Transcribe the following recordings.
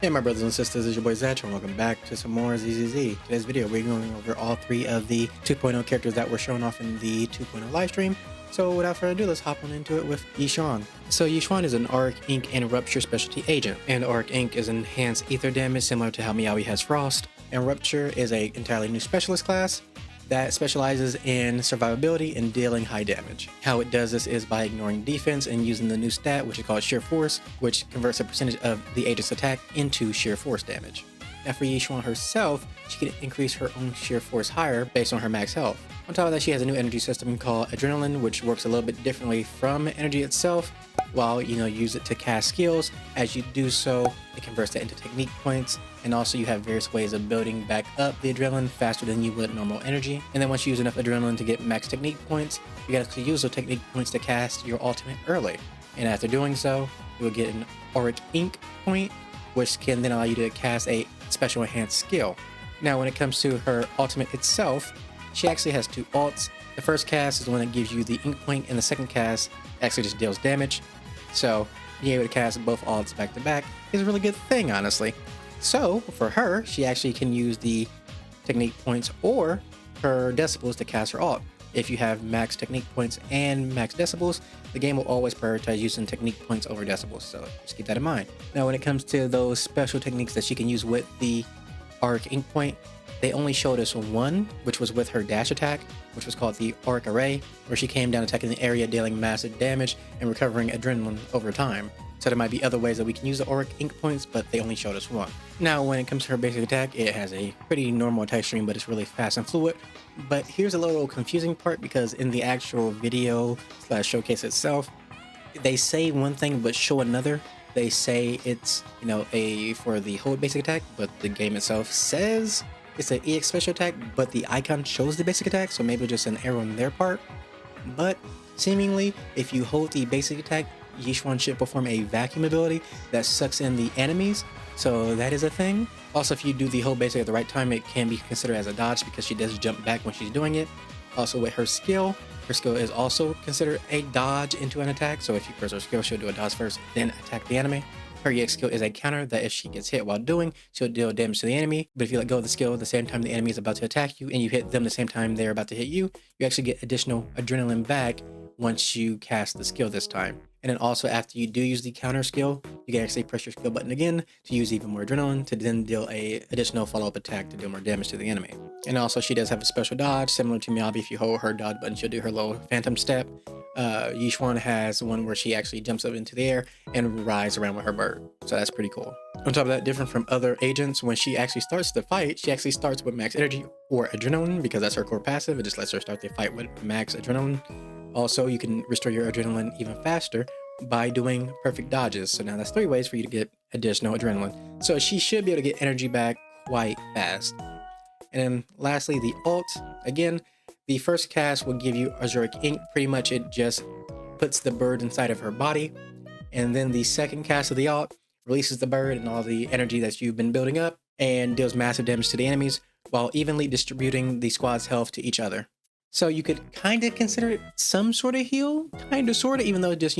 Hey my brothers and sisters, it's your boy Zach and welcome back to some more ZZZ. Today's video we're going over all three of the 2.0 characters that were shown off in the 2.0 livestream. So without further ado, let's hop on into it with Yixuan. So Yixuan is an Auric Ink and Rupture specialty agent, and Auric Ink is enhanced ether damage similar to how Meowie has Frost, and Rupture is a entirely new specialist class that specializes in survivability and dealing high damage. How it does this is by ignoring defense and using the new stat, which is called Sheer Force, which converts a percentage of the agent's attack into Sheer Force damage. Now for Yixuan herself, she can increase her own Sheer Force higher based on her max health. On top of that, she has a new energy system called Adrenaline, which works a little bit differently from energy itself. While you use it to cast skills, as you do so, it converts that into technique points, and also you have various ways of building back up the adrenaline faster than you would normal energy. And then once you use enough adrenaline to get max technique points, you can actually use those technique points to cast your ultimate early. And after doing so, you will get an Auric Ink point, which can then allow you to cast a special enhanced skill. Now when it comes to her ultimate itself, she actually has two ults. The first cast is the one that gives you the ink point, and the second cast actually just deals damage. So being able to cast both ults back to back is a really good thing, honestly. So for her, she actually can use the technique points or her decibels to cast her ult. If you have max technique points and max decibels, the game will always prioritize using technique points over decibels, so just keep that in mind. Now when it comes to those special techniques that she can use with the Auric Ink point, they only showed us one, which was with her dash attack, which was called the Auric Array, where she came down attacking the area, dealing massive damage and recovering adrenaline over time. So there might be other ways that we can use the Auric Ink points, but they only showed us one. Now when it comes to her basic attack, it has a pretty normal attack stream, but it's really fast and fluid. But here's a little confusing part, because in the actual video / showcase itself, they say one thing but show another. They say it's for the whole basic attack, but the game itself says it's an EX special attack, but the icon shows the basic attack, so maybe just an error on their part. But seemingly, if you hold the basic attack, Yixuan should perform a vacuum ability that sucks in the enemies, so that is a thing. Also, if you do the whole basic at the right time, it can be considered as a dodge because she does jump back when she's doing it. Also with her skill is also considered a dodge into an attack, so if you press her skill, she'll do a dodge first, then attack the enemy. Her EX skill is a counter that if she gets hit while doing, she'll deal damage to the enemy. But if you let go of the skill at the same time the enemy is about to attack you, and you hit them the same time they're about to hit you, you actually get additional adrenaline back once you cast the skill this time. And then also after you do use the counter skill, you can actually press your skill button again to use even more adrenaline to then deal a additional follow-up attack to deal more damage to the enemy. And also she does have a special dodge similar to Meowie. If you hold her dodge button, she'll do her little phantom step. Yixuan has one where she actually jumps up into the air and rides around with her bird, so that's pretty cool. On top of that, different from other agents, when she actually starts the fight, she actually starts with max energy or adrenaline, because that's her core passive. It just lets her start the fight with max adrenaline. Also, you can restore your adrenaline even faster by doing perfect dodges. So now that's 3 ways for you to get additional adrenaline. So she should be able to get energy back quite fast. And then lastly, the ult. Again, the first cast will give you Auric Ink. Pretty much it just puts the bird inside of her body. And then the second cast of the ult releases the bird and all the energy that you've been building up and deals massive damage to the enemies while evenly distributing the squad's health to each other. So you could kind of consider it some sort of heal, kind of, sort of, even though it's just,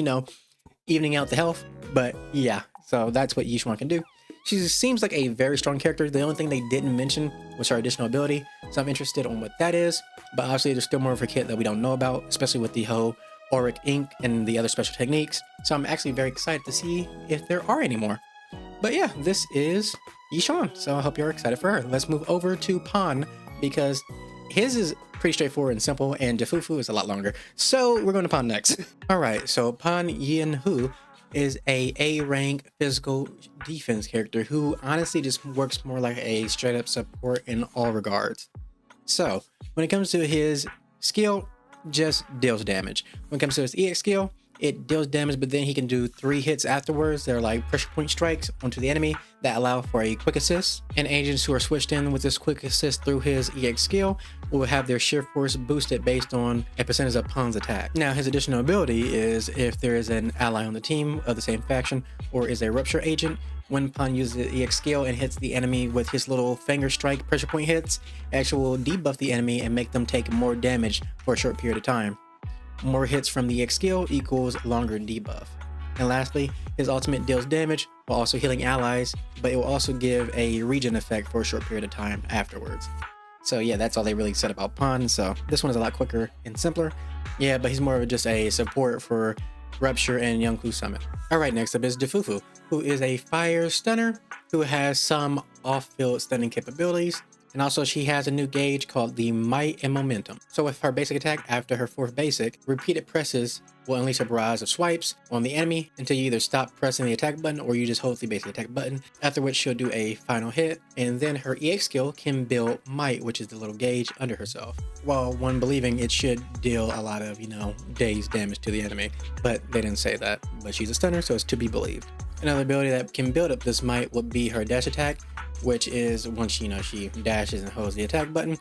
evening out the health. But yeah, so that's what Yixuan can do. She seems like a very strong character. The only thing they didn't mention was her additional ability, so I'm interested on what that is. But obviously there's still more of her kit that we don't know about, especially with the whole Auric Ink and the other special techniques. So I'm actually very excited to see if there are any more. But yeah, this is Yixuan, so I hope you're excited for her. Let's move over to Pan, because his is pretty straightforward and simple, and Fufu is a lot longer. So we're going to Pan next. All right, so Pan Yinhu is a rank physical defense character who honestly just works more like a straight up support in all regards. So when it comes to his skill, just deals damage. When it comes to his EX skill, it deals damage, but then he can do 3 hits afterwards. They're like pressure point strikes onto the enemy that allow for a quick assist. And agents who are switched in with this quick assist through his EX skill will have their sheer force boosted based on a percentage of Pan's attack. Now his additional ability is if there is an ally on the team of the same faction or is a rupture agent, when Pan uses the EX skill and hits the enemy with his little finger strike pressure point hits, it actually will debuff the enemy and make them take more damage for a short period of time. More hits from the EX skill equals longer debuff. And lastly, his ultimate deals damage while also healing allies, but it will also give a regen effect for a short period of time afterwards. So yeah, that's all they really said about Pun. So this one is a lot quicker and simpler. Yeah, but he's more of just a support for Rupture and Yunku Summit. Alright, next up is Fufu, who is a fire stunner who has some off-field stunning capabilities. And also she has a new gauge called the Might and Momentum. So with her basic attack, after her 4th basic, repeated presses will unleash a barrage of swipes on the enemy until you either stop pressing the attack button or you just hold the basic attack button, after which she'll do a final hit. And then her EX skill can build Might, which is the little gauge under herself. While one believing it should deal a lot of, dazed damage to the enemy, but they didn't say that. But she's a stunner, so it's to be believed. Another ability that can build up this Might would be her dash attack, which is once she dashes and holds the attack button,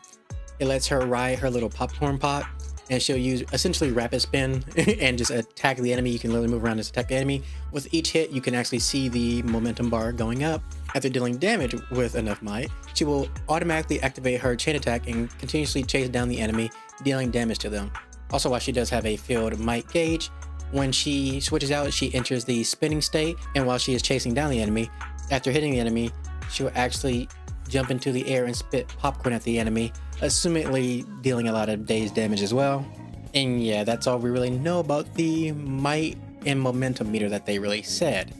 it lets her ride her little popcorn pot, and she'll use essentially rapid spin and just attack the enemy. You can literally move around and attack the enemy. With each hit, you can actually see the momentum bar going up. After dealing damage with enough might, she will automatically activate her chain attack and continuously chase down the enemy, dealing damage to them. Also, while she does have a filled might gauge, when she switches out, she enters the spinning state, and while she is chasing down the enemy, after hitting the enemy, she will actually jump into the air and spit popcorn at the enemy, assumedly dealing a lot of dazed damage as well. And yeah, that's all we really know about the might and momentum meter that they really said.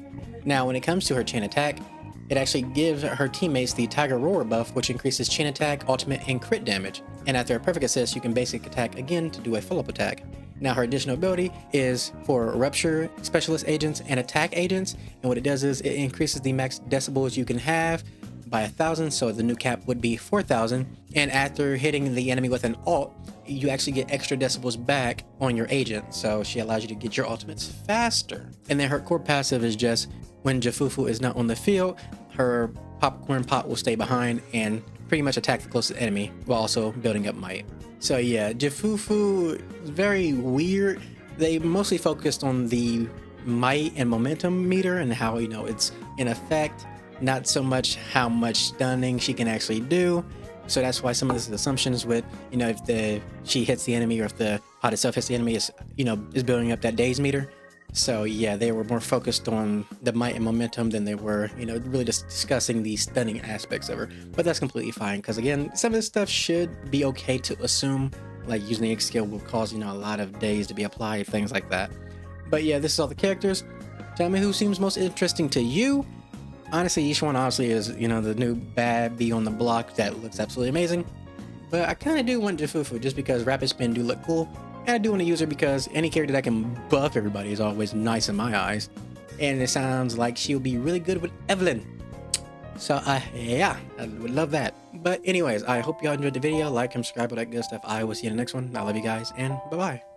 Now, when it comes to her chain attack, it actually gives her teammates the Tiger Roar buff, which increases chain attack, ultimate, and crit damage. And after a perfect assist, you can basic attack again to do a follow-up attack. Now, her additional ability is for Rupture, Specialist Agents, and Attack Agents. And what it does is it increases the max decibels you can have by 1,000, so the new cap would be 4,000. And after hitting the enemy with an ult, you actually get extra decibels back on your agent, so she allows you to get your ultimates faster. And then her core passive is just when Fufu is not on the field, her popcorn pot will stay behind and pretty much attack the closest enemy while also building up might. So yeah, Fufu is very weird. They mostly focused on the might and momentum meter and how it's in effect, not so much how much stunning she can actually do. So that's why some of the assumptions with if she hits the enemy or if the pot itself hits the enemy is building up that daze meter. So yeah, they were more focused on the might and momentum than they were really just discussing the stunning aspects of her. But that's completely fine, because again, some of this stuff should be okay to assume, like using the X skill will cause a lot of days to be applied, things like that. But yeah, this is all the characters. Tell me who seems most interesting to you. Honestly, Yixuan obviously is the new bad bee on the block that looks absolutely amazing. But I kind of do want Fufu just because rapid spin do look cool. And I do want to use her because any character that can buff everybody is always nice in my eyes. And it sounds like she'll be really good with Evelyn. So yeah, I would love that. But anyways, I hope y'all enjoyed the video. Like and subscribe, all that good stuff. I will see you in the next one. I love you guys, and bye-bye.